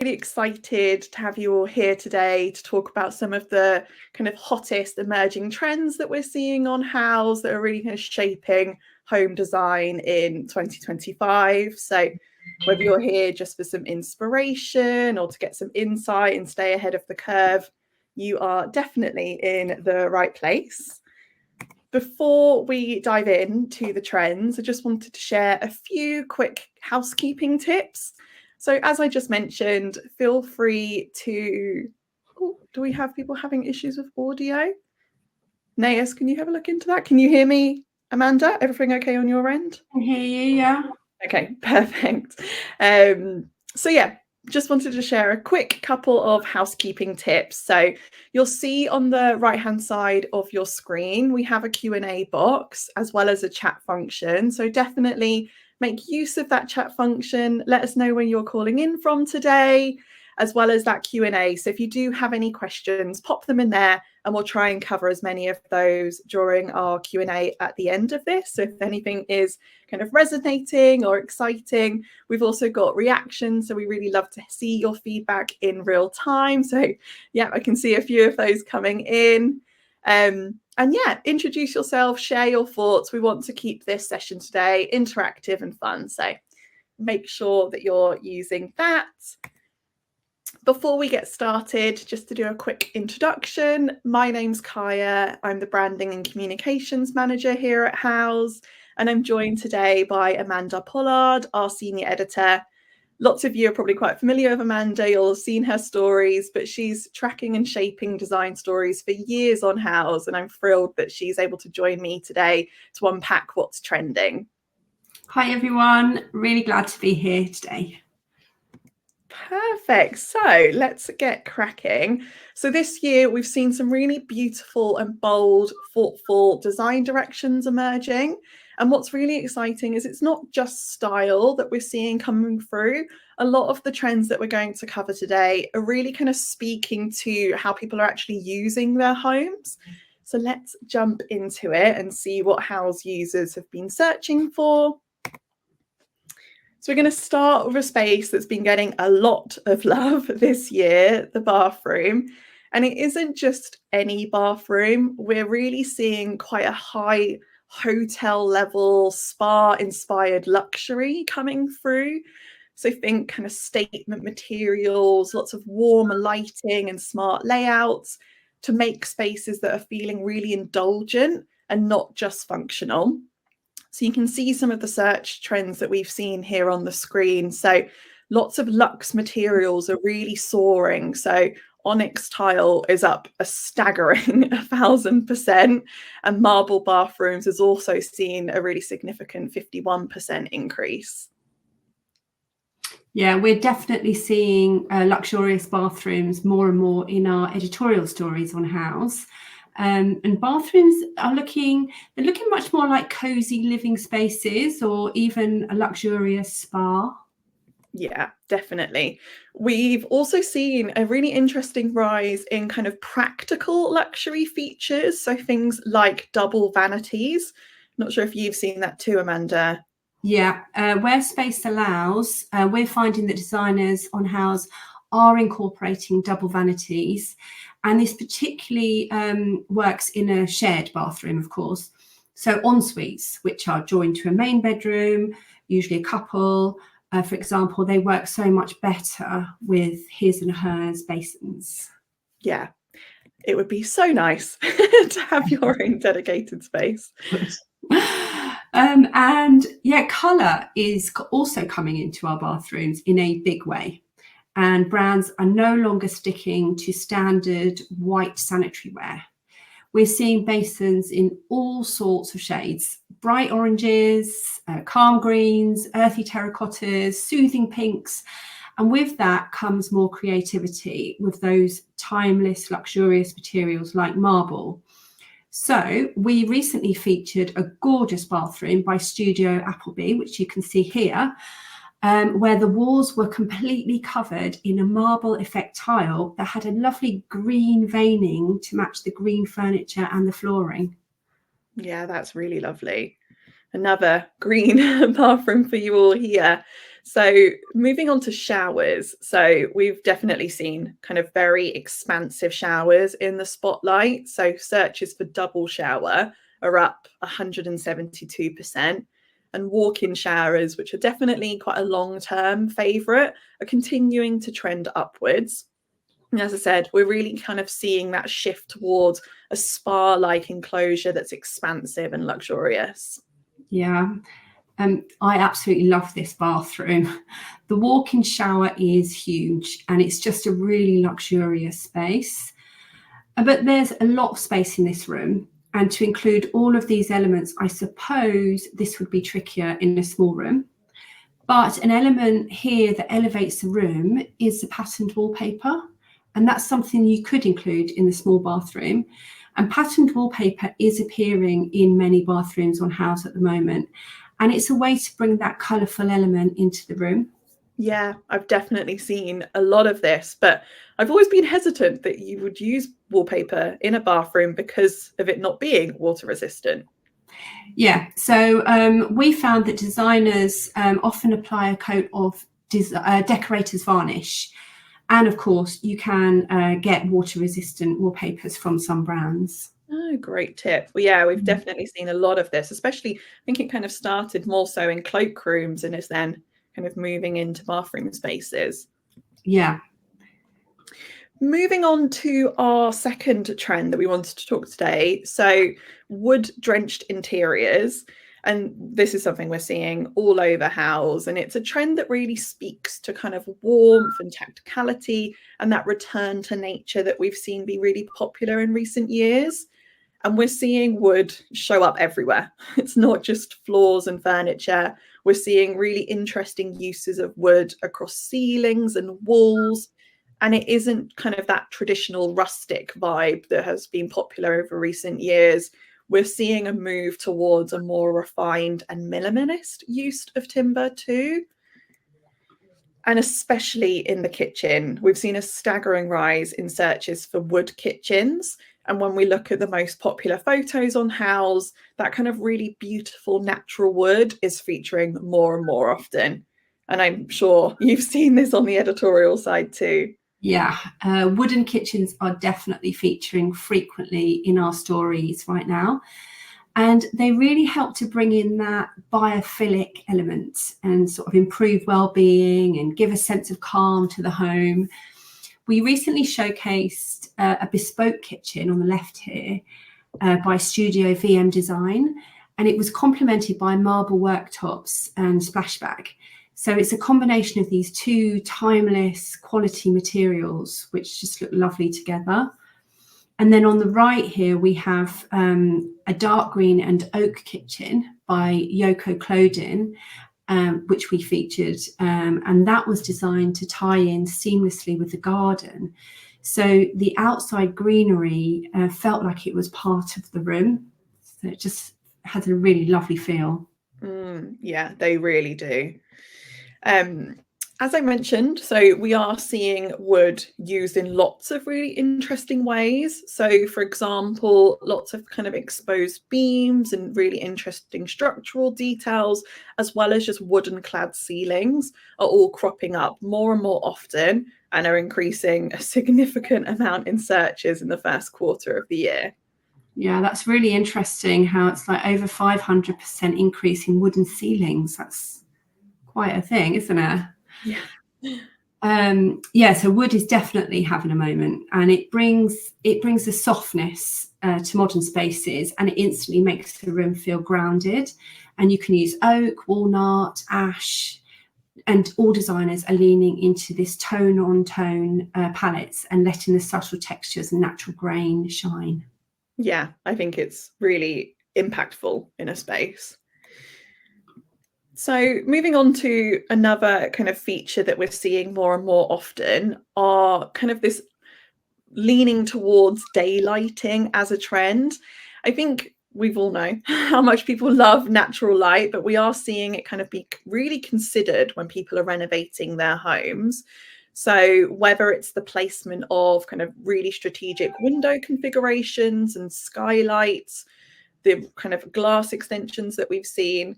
really excited to have you all here today to talk about some of the kind of hottest emerging trends that we're seeing on Houzz that are really kind of shaping home design in 2025. So whether you're here just for some inspiration or to get some insight and stay ahead of the curve, you are definitely in the right place. Before we dive into the trends, I just wanted to share a few quick housekeeping tips. So as I just mentioned, feel free to... Oh, do we have people having issues with audio? Naas, can you have a look into that? Can you hear me, Amanda? Everything okay on your end? I can hear you, yeah. Okay, perfect. So yeah, just wanted to share a quick couple of housekeeping tips. So you'll see on the right-hand side of your screen, we have a Q&A box as well as a chat function. So definitely make use of that chat function. Let us know where you're calling in from today, as well as that Q&A. So if you do have any questions, pop them in there and we'll try and cover as many of those during our Q&A at the end of this. So if anything is kind of resonating or exciting, we've also got reactions. So we really love to see your feedback in real time. So yeah, I can see a few of those coming in. And yeah, introduce yourself, share your thoughts. We want to keep this session today interactive and fun. So make sure that you're using that. Before we get started, just to do a quick introduction, my name's Kaya. I'm the Branding and Communications Manager here at Houzz, and I'm joined today by Amanda Pollard, our Senior Editor. Lots of you are probably quite familiar with Amanda. You'll have seen her stories, but she's tracking and shaping design stories for years on Houzz, and I'm thrilled that she's able to join me today to unpack what's trending. Hi, everyone. Really glad to be here today. Perfect. So let's get cracking. So this year we've seen some really beautiful and bold, thoughtful design directions emerging. And what's really exciting is it's not just style that we're seeing coming through. A lot of the trends that we're going to cover today are really kind of speaking to how people are actually using their homes. So let's jump into it and see what Houzz users have been searching for. So we're going to start with a space that's been getting a lot of love this year, the bathroom. And it isn't just any bathroom. We're really seeing quite a high hotel level, spa inspired luxury coming through. So think kind of statement materials, lots of warm lighting and smart layouts to make spaces that are feeling really indulgent and not just functional. So you can see some of the search trends that we've seen here on the screen. So lots of luxe materials are really soaring. So onyx tile is up a staggering 1,000%, and marble bathrooms has also seen a really significant 51% increase. Yeah, we're definitely seeing luxurious bathrooms more and more in our editorial stories on Houzz. And bathrooms are looking much more like cozy living spaces or even a luxurious spa. Yeah, definitely. We've also seen a really interesting rise in kind of practical luxury features. So things like double vanities. Not sure if you've seen that too, Amanda. Yeah, where space allows, we're finding that designers on Houzz are incorporating double vanities. And this particularly works in a shared bathroom, of course. So en-suites, which are joined to a main bedroom, usually a couple. For example, they work so much better with his and hers basins. Yeah, it would be so nice to have your own dedicated space. And yeah, colour is also coming into our bathrooms in a big way. And brands are no longer sticking to standard white sanitary ware. We're seeing basins in all sorts of shades: bright oranges, calm greens, earthy terracottas, soothing pinks. And with that comes more creativity with those timeless, luxurious materials like marble. So we recently featured a gorgeous bathroom by Studio Appleby, which you can see here, where the walls were completely covered in a marble effect tile that had a lovely green veining to match the green furniture and the flooring. Yeah, that's really lovely. Another green bathroom for you all here. So moving on to showers. So we've definitely seen kind of very expansive showers in the spotlight. So searches for double shower are up 172%. And walk-in showers, which are definitely quite a long-term favourite, are continuing to trend upwards. And as I said, we're really kind of seeing that shift towards a spa-like enclosure that's expansive and luxurious. Yeah. I absolutely love this bathroom. The walk-in shower is huge and it's just a really luxurious space. But there's a lot of space in this room. And to include all of these elements, I suppose this would be trickier in a small room. But an element here that elevates the room is the patterned wallpaper. And that's something you could include in the small bathroom. And patterned wallpaper is appearing in many bathrooms on Houzz at the moment. And it's a way to bring that colourful element into the room. Yeah, I've definitely seen a lot of this, but I've always been hesitant that you would use wallpaper in a bathroom because of it not being water resistant. Yeah, so we found that designers often apply a coat of decorator's varnish. And of course, you can get water resistant wallpapers from some brands. Oh, great tip. Well, yeah, we've definitely seen a lot of this, especially I think it kind of started more so in cloakrooms and is then kind of moving into bathroom spaces. Yeah. Moving on to our second trend that we wanted to talk today. So wood drenched interiors. And this is something we're seeing all over Houzz. And it's a trend that really speaks to kind of warmth and tacticality and that return to nature that we've seen be really popular in recent years. And we're seeing wood show up everywhere. It's not just floors and furniture. We're seeing really interesting uses of wood across ceilings and walls. And it isn't kind of that traditional rustic vibe that has been popular over recent years. We're seeing a move towards a more refined and minimalist use of timber too. And especially in the kitchen, we've seen a staggering rise in searches for wood kitchens. And when we look at the most popular photos on Houzz, that kind of really beautiful natural wood is featuring more and more often. And I'm sure you've seen this on the editorial side too. Yeah, wooden kitchens are definitely featuring frequently in our stories right now. And they really help to bring in that biophilic element and sort of improve well-being and give a sense of calm to the home. We recently showcased a bespoke kitchen on the left here by Studio VM Design, and it was complemented by marble worktops and splashback. So it's a combination of these two timeless quality materials, which just look lovely together. And then on the right here, we have a dark green and oak kitchen by Yoko Clothing, which we featured. And that was designed to tie in seamlessly with the garden. So the outside greenery felt like it was part of the room. So it just had a really lovely feel. Yeah, they really do. As I mentioned, so we are seeing wood used in lots of really interesting ways. So, for example, lots of kind of exposed beams and really interesting structural details, as well as just wooden clad ceilings, are all cropping up more and more often and are increasing a significant amount in searches in the first quarter of the year. Yeah, that's really interesting how it's like over 500% increase in wooden ceilings. That's quite a thing, isn't it? Yeah. So wood is definitely having a moment, and it brings a softness to modern spaces, and it instantly makes the room feel grounded. And you can use oak, walnut, ash, and all designers are leaning into this tone on tone palettes and letting the subtle textures and natural grain shine. Yeah, I think it's really impactful in a space. So moving on to another kind of feature that we're seeing more and more often are kind of this leaning towards daylighting as a trend. I think we've all know how much people love natural light, but we are seeing it kind of be really considered when people are renovating their homes. So whether it's the placement of kind of really strategic window configurations and skylights, the kind of glass extensions that we've seen,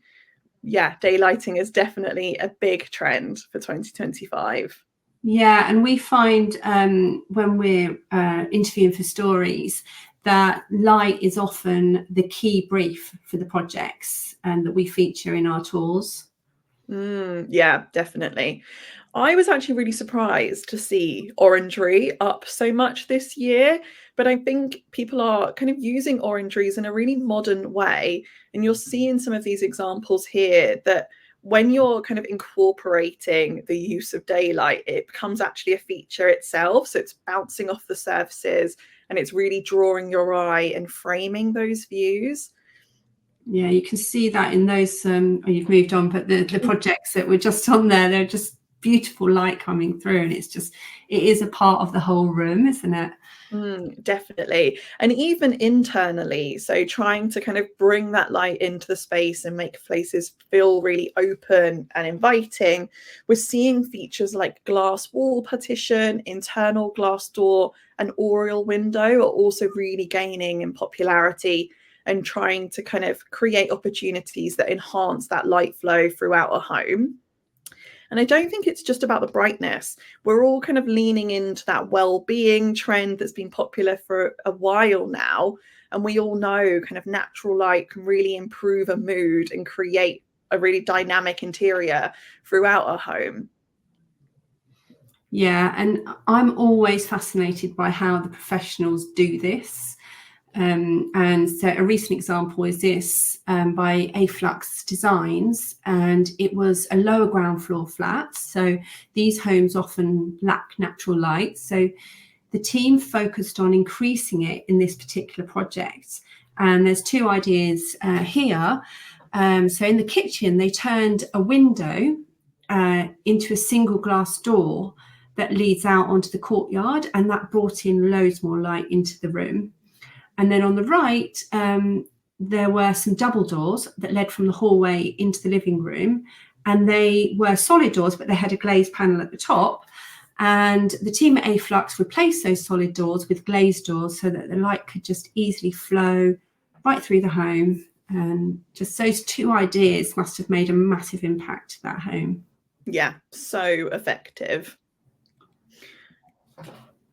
yeah, daylighting is definitely a big trend for 2025. Yeah, and we find when we're interviewing for stories that light is often the key brief for the projects and that we feature in our tours. Yeah, definitely. I was actually really surprised to see orangery up so much this year, but I think people are kind of using orangeries in a really modern way. And you'll see in some of these examples here that when you're kind of incorporating the use of daylight, it becomes actually a feature itself. So it's bouncing off the surfaces and it's really drawing your eye and framing those views. Yeah, you can see that in those, you've moved on, but the projects that were just on there, they're just beautiful light coming through, and it is a part of the whole room, isn't it? Definitely. And even internally, so trying to kind of bring that light into the space and make places feel really open and inviting. We're seeing features like glass wall partition, internal glass door, and oriel window are also really gaining in popularity and trying to kind of create opportunities that enhance that light flow throughout a home. And I don't think it's just about the brightness. We're all kind of leaning into that well-being trend that's been popular for a while now. And we all know kind of natural light can really improve a mood and create a really dynamic interior throughout a home. Yeah, and I'm always fascinated by how the professionals do this. And so a recent example is this by Aflux Designs, and it was a lower ground floor flat. So these homes often lack natural light. So the team focused on increasing it in this particular project. And there's two ideas here. So in the kitchen, they turned a window into a single glass door that leads out onto the courtyard, and that brought in loads more light into the room. And then on the right, there were some double doors that led from the hallway into the living room. And they were solid doors, but they had a glazed panel at the top. And the team at Aflux replaced those solid doors with glazed doors so that the light could just easily flow right through the home. And just those two ideas must have made a massive impact to that home. Yeah, so effective.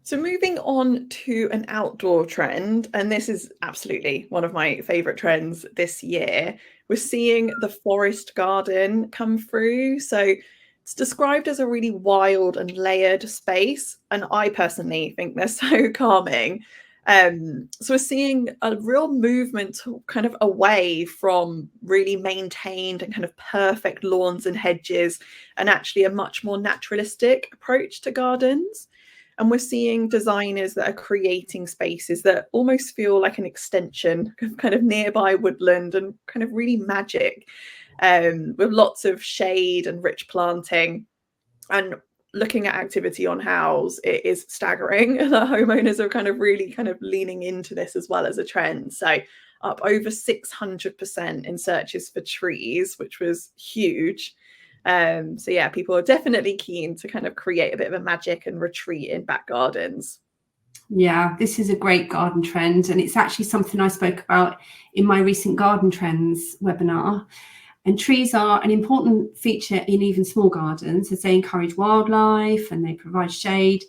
So moving on to an outdoor trend, and this is absolutely one of my favorite trends this year, we're seeing the forest garden come through. So it's described as a really wild and layered space, and I personally think they're so calming. So we're seeing a real movement kind of away from really maintained and kind of perfect lawns and hedges, and actually a much more naturalistic approach to gardens. And we're seeing designers that are creating spaces that almost feel like an extension of kind of nearby woodland and kind of really magic, with lots of shade and rich planting. And looking at activity on Houzz, it is staggering. The homeowners are kind of really kind of leaning into this as well as a trend. So up over 600% in searches for trees, which was huge. So yeah, people are definitely keen to kind of create a bit of a magic and retreat in back gardens. Yeah, this is a great garden trend, and it's actually something I spoke about in my recent Garden Trends webinar. And trees are an important feature in even small gardens as they encourage wildlife and they provide shade.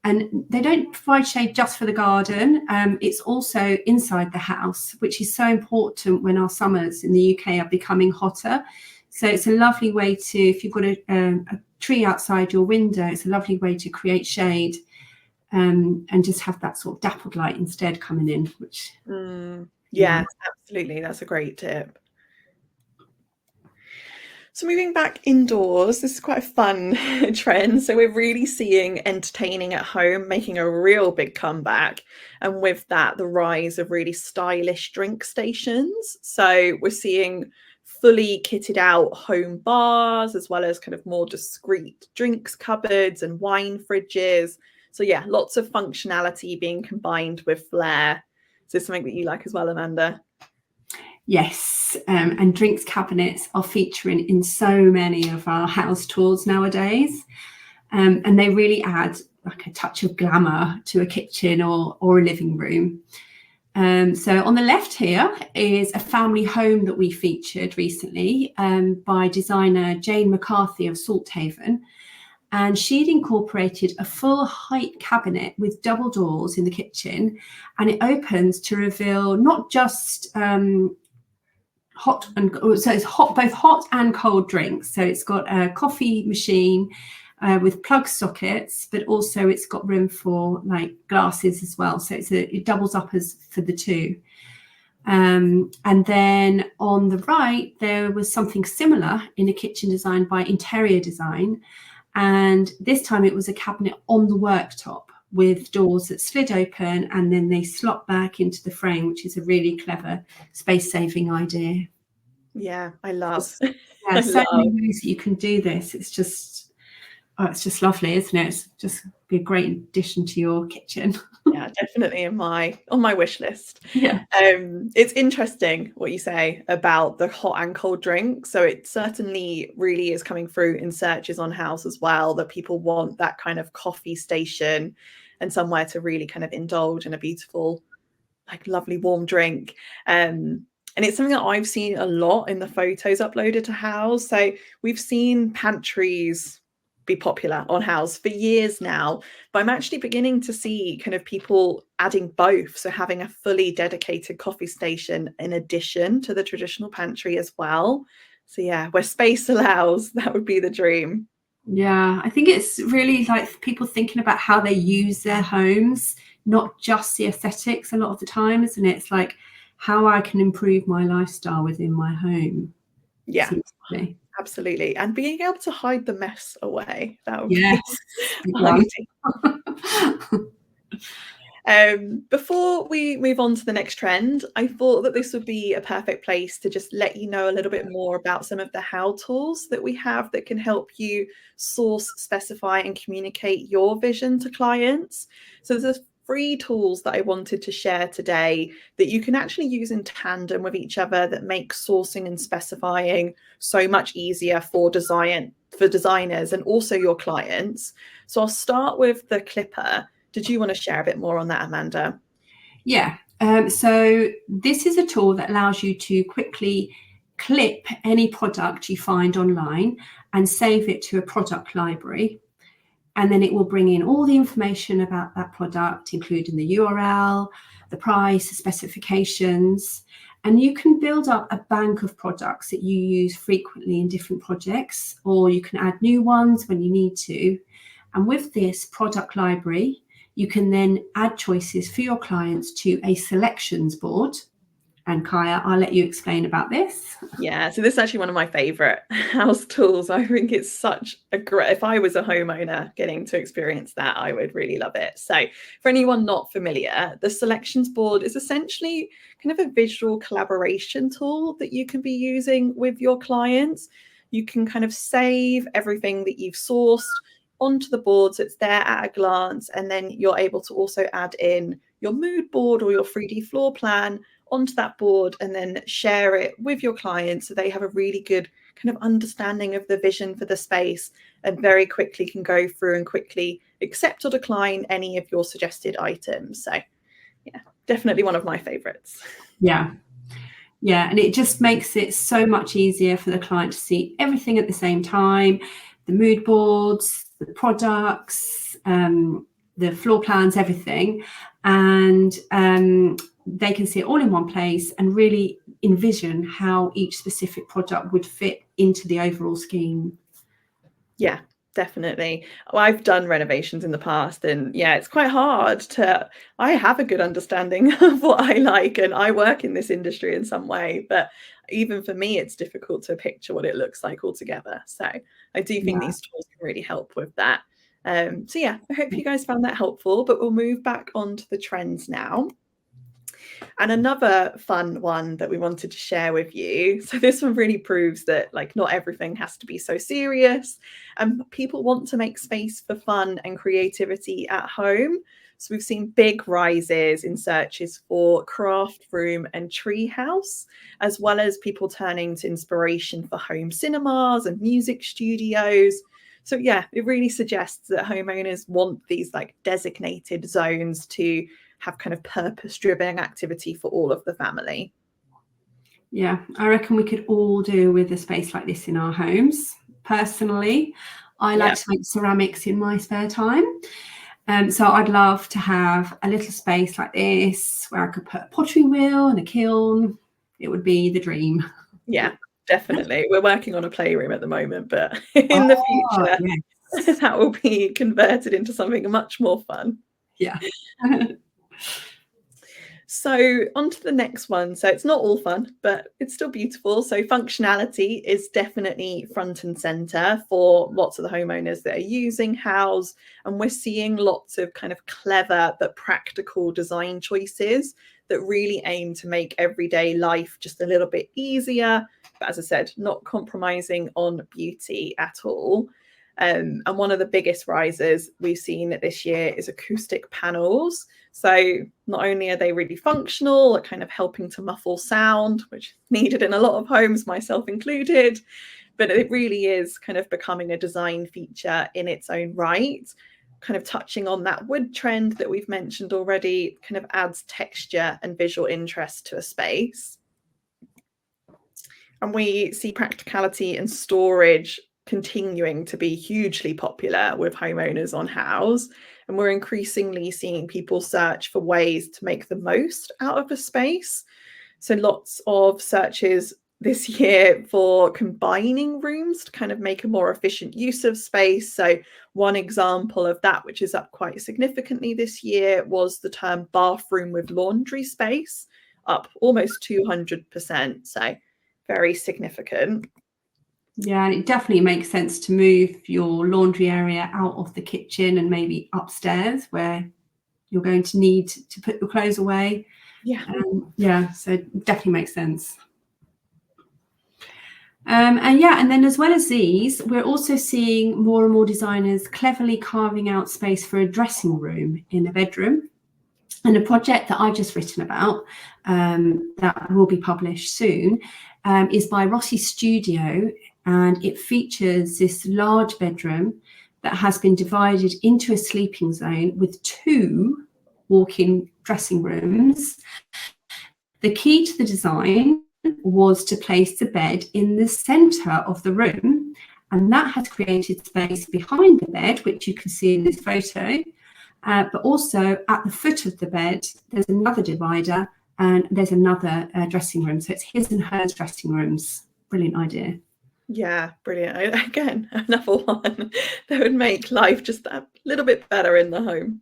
And they don't provide shade just for the garden. It's also inside the house, which is so important when our summers in the UK are becoming hotter. So it's a lovely way to, if you've got a tree outside your window, it's a lovely way to create shade and just have that sort of dappled light instead coming in. Which yeah, absolutely. That's a great tip. So moving back indoors, this is quite a fun trend. So we're really seeing entertaining at home making a real big comeback. And with that, the rise of really stylish drink stations. So we're seeing fully kitted out home bars, as well as kind of more discreet drinks cupboards and wine fridges. So yeah, lots of functionality being combined with flair. Is this something that you like as well, Amanda? Yes, and drinks cabinets are featuring in so many of our house tours nowadays. And they really add like a touch of glamour to a kitchen or a living room. So on the left here is a family home that we featured recently by designer Jane McCarthy of Salthaven. And she'd incorporated a full height cabinet with double doors in the kitchen, and it opens to reveal not just hot and so it's both hot and cold drinks. So it's got a coffee machine with plug sockets, but also it's got room for like glasses as well. So it doubles up as for the two. And then on the right, there was something similar in a kitchen designed by Interior Design. And this time it was a cabinet on the worktop with doors that slid open and then they slot back into the frame, which is a really clever space-saving idea. Yeah, I love. Yeah, so many ways that you can do this. It's just lovely, isn't it? It's just be a great addition to your kitchen. Yeah, definitely on my wish list. Yeah. It's interesting what you say about the hot and cold drink. So it certainly really is coming through in searches on Houzz as well, that people want that kind of coffee station and somewhere to really kind of indulge in a beautiful, like lovely warm drink. And it's something that I've seen a lot in the photos uploaded to Houzz. So we've seen pantries be popular on Houzz for years now, but I'm actually beginning to see kind of people adding both. So having a fully dedicated coffee station in addition to the traditional pantry as well. So yeah, where space allows, that would be the dream. Yeah, I think it's really like people thinking about how they use their homes, not just the aesthetics a lot of the time, isn't it? It's like how I can improve my lifestyle within my home. Yeah. Absolutely. And being able to hide the mess away. That would be before we move on to the next trend, I thought that this would be a perfect place to just let you know a little bit more about some of the how tools that we have that can help you source, specify, and communicate your vision to clients. So there's free tools that I wanted to share today that you can actually use in tandem with each other that make sourcing and specifying so much easier for designers and also your clients. So I'll start with the Clipper. Did you want to share a bit more on that, Amanda? Yeah. So this is a tool that allows you to quickly clip any product you find online and save it to a product library. And then it will bring in all the information about that product, including the URL, the price, the specifications. And you can build up a bank of products that you use frequently in different projects, or you can add new ones when you need to. And with this product library, you can then add choices for your clients to a selections board. And Kaya, I'll let you explain about this. Yeah, so this is actually one of my favorite Houzz tools. I think it's such a great, if I was a homeowner getting to experience that, I would really love it. So for anyone not familiar, the selections board is essentially kind of a visual collaboration tool that you can be using with your clients. You can kind of save everything that you've sourced onto the board, so it's there at a glance, and then you're able to also add in your mood board or your 3D floor plan onto that board and then share it with your clients so they have a really good kind of understanding of the vision for the space and very quickly can go through and quickly accept or decline any of your suggested items. So yeah, definitely one of my favorites. Yeah, and it just makes it so much easier for the client to see everything at the same time, the mood boards, the products, the floor plans, everything. And they can see it all in one place and really envision how each specific product would fit into the overall scheme. Yeah, definitely. Well, I've done renovations in the past, and yeah, it's quite hard to, I have a good understanding of what I like, and I work in this industry in some way, but even for me, it's difficult to picture what it looks like altogether. So I do think these tools can really help with that. So yeah, I hope you guys found that helpful, but we'll move back on to the trends now. And another fun one that we wanted to share with you. So this one really proves that like not everything has to be so serious, and people want to make space for fun and creativity at home. So we've seen big rises in searches for craft room and tree house, as well as people turning to inspiration for home cinemas and music studios. So yeah, it really suggests that homeowners want these like designated zones to have kind of purpose-driven activity for all of the family. Yeah, I reckon we could all do with a space like this in our homes. Personally, I like to make ceramics in my spare time. So I'd love to have a little space like this where I could put a pottery wheel and a kiln. It would be the dream. Yeah, definitely. We're working on a playroom at the moment, but in the future, Yes. that will be converted into something much more fun. Yeah. So on to the next one. So it's not all fun, but it's still beautiful. So functionality is definitely front and center for lots of the homeowners that are using Houzz. And we're seeing lots of kind of clever but practical design choices that really aim to make everyday life just a little bit easier. But as I said, not compromising on beauty at all. And one of the biggest rises we've seen this year is acoustic panels. So not only are they really functional at kind of helping to muffle sound, which is needed in a lot of homes, myself included, but it really is kind of becoming a design feature in its own right, kind of touching on that wood trend that we've mentioned already, kind of adds texture and visual interest to a space. And we see practicality and storage continuing to be hugely popular with homeowners on Houzz. And we're increasingly seeing people search for ways to make the most out of a space. So lots of searches this year for combining rooms to kind of make a more efficient use of space. So one example of that, which is up quite significantly this year, was the term bathroom with laundry space, up almost 200%. So very significant. Yeah, and it definitely makes sense to move your laundry area out of the kitchen and maybe upstairs where you're going to need to put your clothes away. Yeah. Yeah, so it definitely makes sense. And then as well as these, we're also seeing more and more designers cleverly carving out space for a dressing room in a bedroom. And a project that I've just written about that will be published soon is by Rossi Studio, and it features this large bedroom that has been divided into a sleeping zone with 2 walk-in dressing rooms. The key to the design was to place the bed in the centre of the room, and that has created space behind the bed, which you can see in this photo. But also at the foot of the bed, there's another divider and there's another dressing room. So it's his and hers dressing rooms. Brilliant idea. Yeah, brilliant. Again, another one that would make life just a little bit better in the home.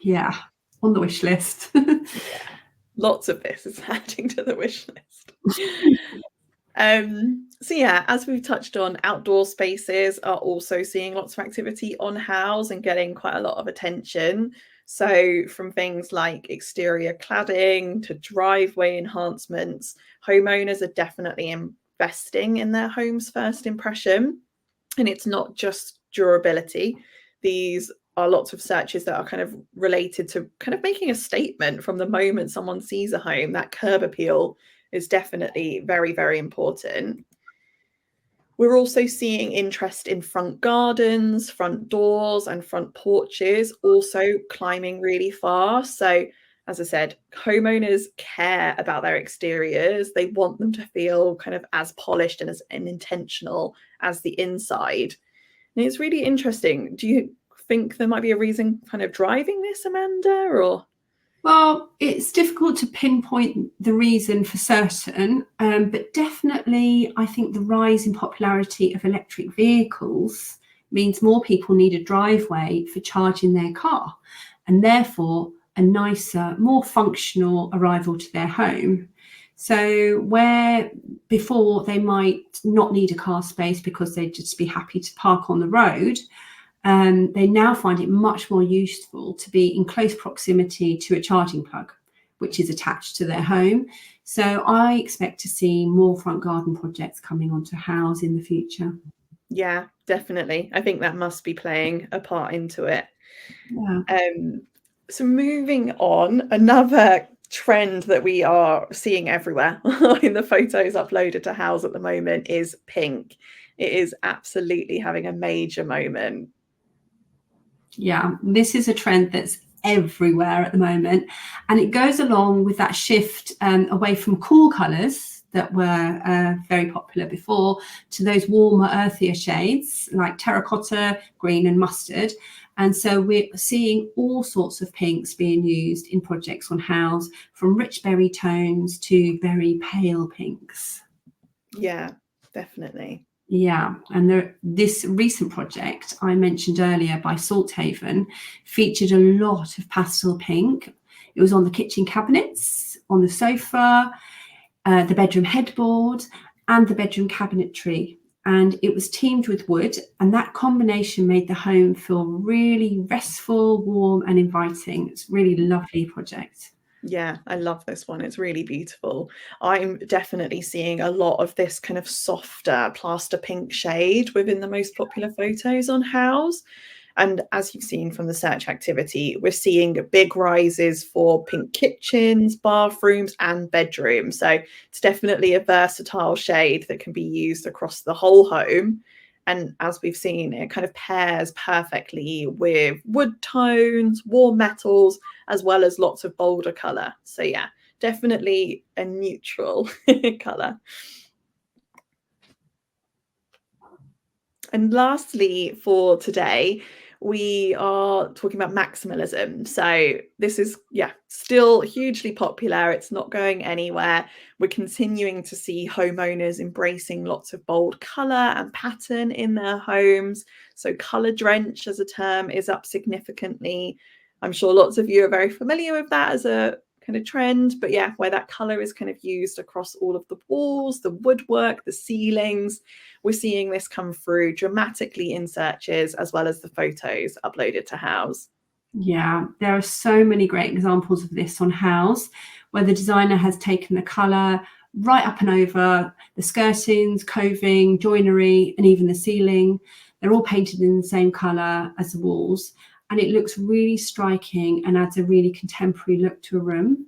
Yeah, on the wish list. Yeah, lots of this is adding to the wish list. So yeah, as we've touched on, outdoor spaces are also seeing lots of activity on Houzz and getting quite a lot of attention. So from things like exterior cladding to driveway enhancements, homeowners are definitely investing in their home's first impression. And it's not just durability. These are lots of searches that are kind of related to kind of making a statement from the moment someone sees a home. That curb appeal is definitely very, very important. We're also seeing interest in front gardens, front doors, and front porches also climbing really fast. So, as I said, homeowners care about their exteriors. They want them to feel kind of as polished and as intentional as the inside. And it's really interesting. Do you think there might be a reason kind of driving this, Amanda, or? Well, it's difficult to pinpoint the reason for certain, but definitely I think the rise in popularity of electric vehicles means more people need a driveway for charging their car, and therefore a nicer, more functional arrival to their home. So where before they might not need a car space because they'd just be happy to park on the road, they now find it much more useful to be in close proximity to a charging plug, which is attached to their home. So I expect to see more front garden projects coming onto Houzz in the future. Yeah, definitely. I think that must be playing a part into it. Yeah. So moving on, another trend that we are seeing everywhere in the photos uploaded to Houzz at the moment is pink. it is absolutely having a major moment. Yeah, this is a trend that's everywhere at the moment, and it goes along with that shift away from cool colours that were very popular before to those warmer, earthier shades like terracotta, green and mustard. And so we're seeing all sorts of pinks being used in projects on Houzz, from rich berry tones to very pale pinks. Yeah, definitely. Yeah, and this recent project I mentioned earlier by Salthaven featured a lot of pastel pink. It was on the kitchen cabinets, on the sofa, the bedroom headboard, and the bedroom cabinetry. And it was teamed with wood, and that combination made the home feel really restful, warm, and inviting. It's a really lovely project. Yeah, I love this one. It's really beautiful. I'm definitely seeing a lot of this kind of softer plaster pink shade within the most popular photos on Houzz. And as you've seen from the search activity, we're seeing big rises for pink kitchens, bathrooms, and bedrooms. So it's definitely a versatile shade that can be used across the whole home. And as we've seen, it kind of pairs perfectly with wood tones, warm metals, as well as lots of bolder colour. So yeah, definitely a neutral colour. And lastly, for today, we are talking about maximalism. So this is, yeah, still hugely popular. It's not going anywhere. We're continuing to see homeowners embracing lots of bold colour and pattern in their homes. So colour drench as a term is up significantly. I'm sure lots of you are very familiar with that as a kind of trend, but yeah, where that colour is kind of used across all of the walls, the woodwork, the ceilings. We're seeing this come through dramatically in searches as well as the photos uploaded to Houzz. Yeah, there are so many great examples of this on Houzz, where the designer has taken the colour right up and over the skirtings, coving, joinery, and even the ceiling. They're all painted in the same colour as the walls, and it looks really striking and adds a really contemporary look to a room.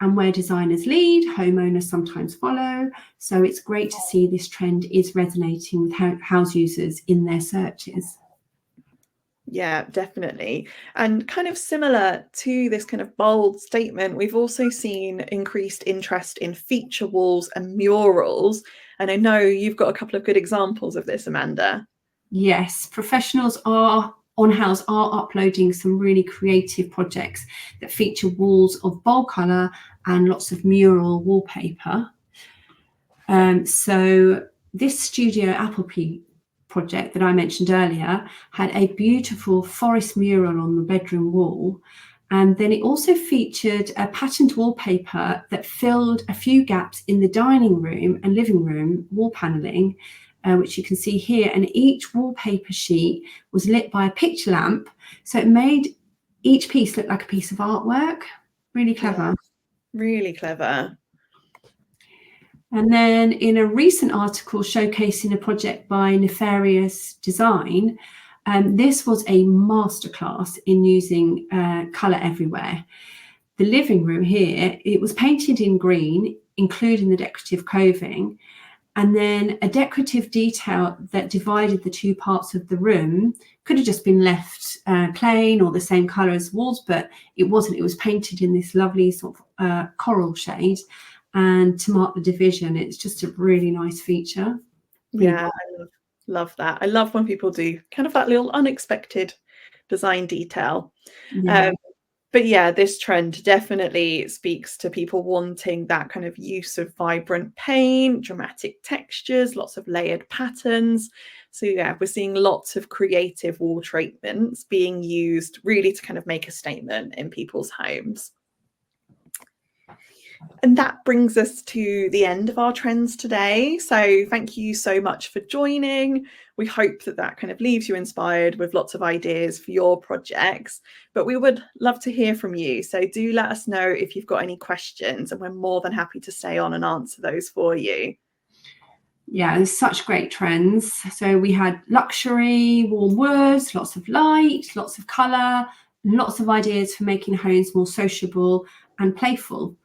And where designers lead, homeowners sometimes follow. So it's great to see this trend is resonating with Houzz users in their searches. Yeah, definitely. And kind of similar to this kind of bold statement, we've also seen increased interest in feature walls and murals. And I know you've got a couple of good examples of this, Amanda. Yes, professionals on Houzz are uploading some really creative projects that feature walls of bold colour and lots of mural wallpaper. So this Studio Appleby project that I mentioned earlier had a beautiful forest mural on the bedroom wall. And then it also featured a patterned wallpaper that filled a few gaps in the dining room and living room wall panelling, which you can see here. And each wallpaper sheet was lit by a picture lamp. So it made each piece look like a piece of artwork. Really clever. Yeah, really clever. And then in a recent article showcasing a project by Nefarious Design, this was a masterclass in using colour everywhere. The living room here, it was painted in green, including the decorative coving, and then a decorative detail that divided the two parts of the room could have just been left plain or the same colour as walls, but it wasn't. It was painted in this lovely sort of coral shade. And to mark the division, it's just a really nice feature. Yeah, I love that. I love when people do kind of that little unexpected design detail. Yeah. But yeah, this trend definitely speaks to people wanting that kind of use of vibrant paint, dramatic textures, lots of layered patterns. So yeah, we're seeing lots of creative wall treatments being used really to kind of make a statement in people's homes. And that brings us to the end of our trends today. So thank you so much for joining. We hope that that kind of leaves you inspired with lots of ideas for your projects, but we would love to hear from you. So do let us know if you've got any questions, and we're more than happy to stay on and answer those for you. Yeah, there's such great trends. So we had luxury, warm woods, lots of light, lots of colour, lots of ideas for making homes more sociable and playful.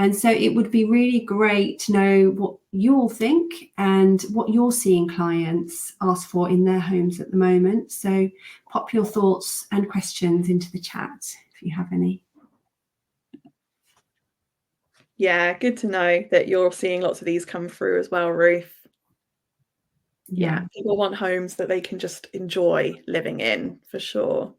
And so it would be really great to know what you all think and what you're seeing clients ask for in their homes at the moment. So pop your thoughts and questions into the chat if you have any. Yeah, good to know that you're seeing lots of these come through as well, Ruth. Yeah, people want homes that they can just enjoy living in, for sure.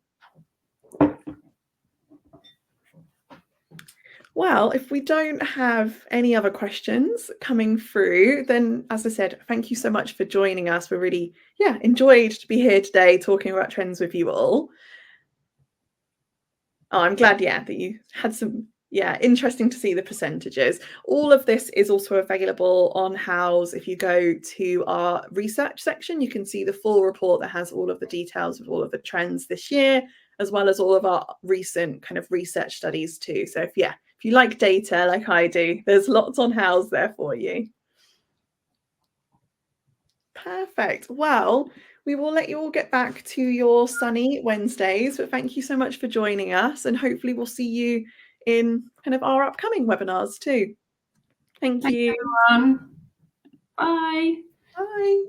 Well, if we don't have any other questions coming through, then as I said, thank you so much for joining us. We're really, enjoyed to be here today talking about trends with you all. Oh, I'm glad, that you had some, interesting to see the percentages. All of this is also available on Houzz. If you go to our research section, you can see the full report that has all of the details of all of the trends this year, as well as all of our recent kind of research studies too. So if you like data like I do, there's lots on Houzz there for you. Perfect. Well, we will let you all get back to your sunny Wednesdays, but thank you so much for joining us, and hopefully we'll see you in kind of our upcoming webinars too. Thank you. Everyone. Bye. Bye.